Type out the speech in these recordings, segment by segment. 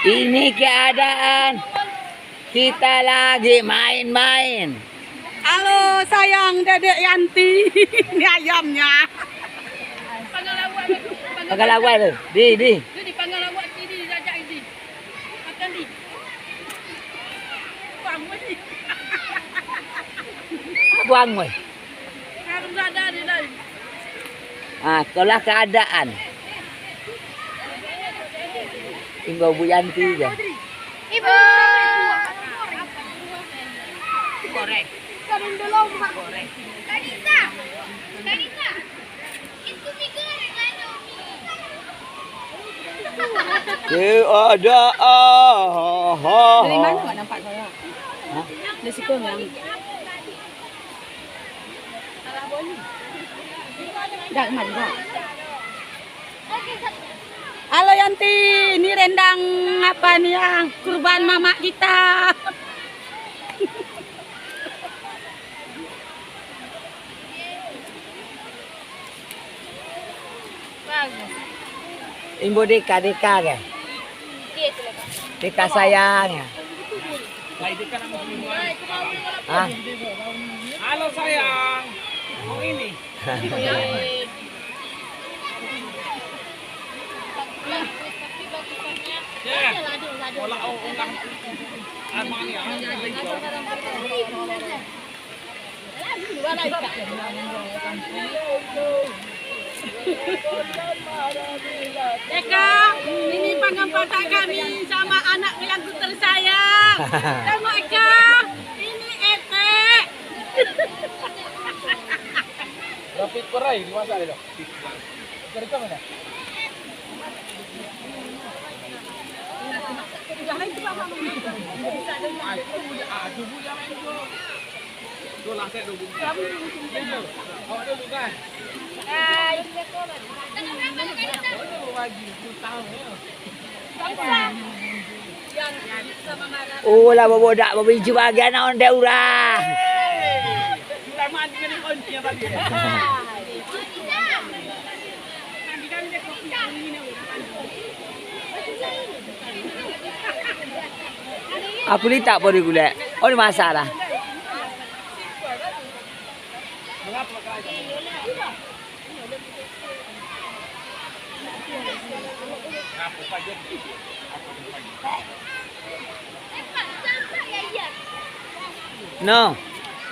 Ini keadaan kita lagi main-main. Halo sayang Dedek Yanti, ini ayamnya. Pakai lawai tu. Di. Jadi panggil awak sini jajak ini. Makan di. Buang ni. Buang weh. Harus ada di dalam. Ah, itulah keadaan. Tinggal Bu Yanti je. Ibu. Goreng. Goreng dulu, Mak. Goreng. Kanisa. Itu mie goreng aja, Keadaan. Dari mana Mak nampak saya? Hah? Dari Sikong yang. Dah mari dah. Halo Yanti, ini rendang apa nih yang kurban mama kita. Bagus. Ibu Deka ke? Deka sayang ya. Ah, Halo sayang, mau ini? Ya, bola ulang Armania. Eka, ini panggang patah kami sama anak yang tersayang. Tengok Eka, ini Etek. Dapat perai dimasak dia. Kerja mana? Itulah saya dulu. Awak dulu kan? oh lah bobodak berbiju bagian anak orang urang. Sulaiman jadi kunci yang tadi. Aku ni tak boleh gulai. Oh ni masak dah. No.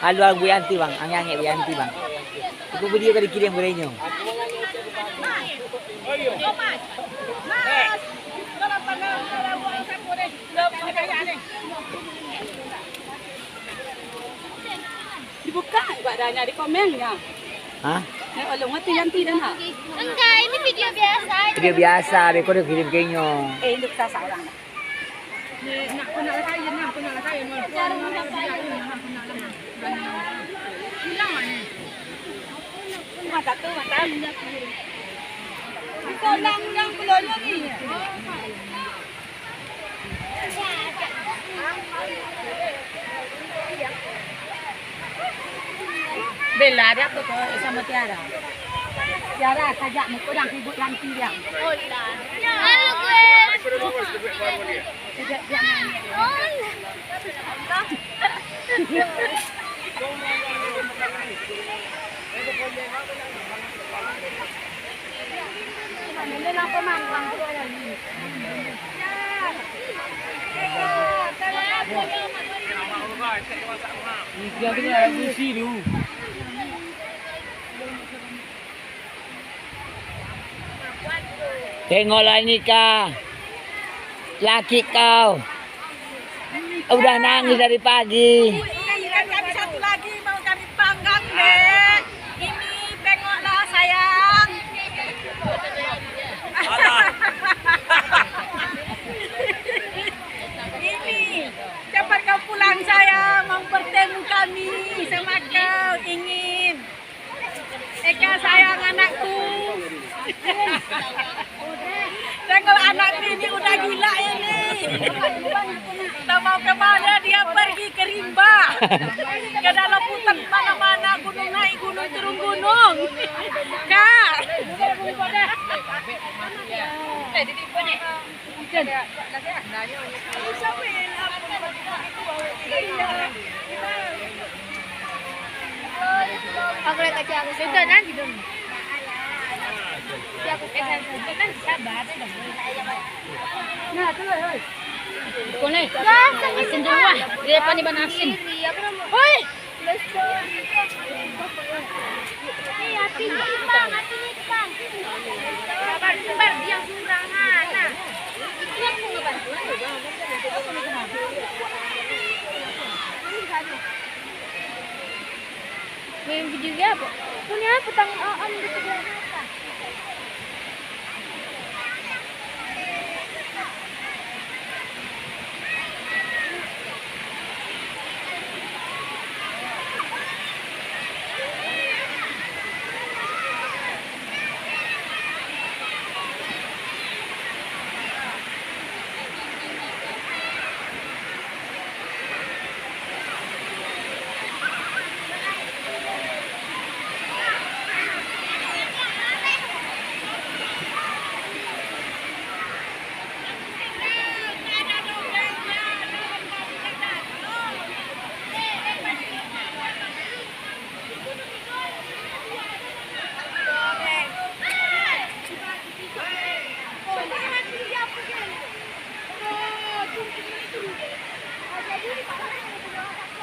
Haluan Bu Yanti bang, angin Bu Yanti bang. Aku video kan dikirim gorengnya. Dibuka badannya di komennya. Hah? Olong hati Yanti dah nak. Enggak, ini video biasa. Video biasa, beko dia kirim gorengnya. Untuk saya seorang. Nak kena kain, nak kena kain. Cara mendapat Hilang mana? Mata tu, mata. Kau lang pulaunya ni. Bella dia apa tu sama Tiara? Tiara kajak muka dah ribut Yanti dia. Oh, lah. Halo, guys. Kajak dia main. Ini apa manglang tu ni? Dia kena mesti dulu. Tengoklah ini kah. Laki kau. Udah nangis dari pagi. Kami satu lagi mau kami panggang dek. Ini tengoklah sayang. Ini cepat kau pulang sayang, mau bertemu kami sama kau ingin. Eka sayang anakku. Tengok anakku ini udah gila ini. Tak mau kemana dia pergi ke rimba. Ke dalam hutan mana-mana, gunung naik gunung turun gunung. Kak. Aku lihat aja aku. Sudah nanti dong. Si aku kan sabar. Nah, tuh, hoi. Kone. Gas, Asin dulu ah. Dia pa ni ba asin? Hoi. Hey, hatinya Bang, hatinya Bang. Sabar, dia surangan. Nah. Ini aku ngebantu. Main video ya, Bu. Punya petang on di sebelah mata.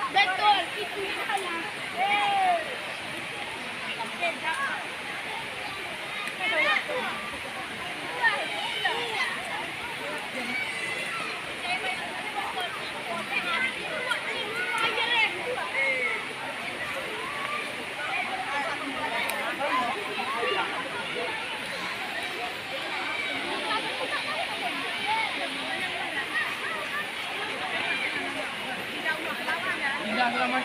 Betul, itu saya. Tidak selama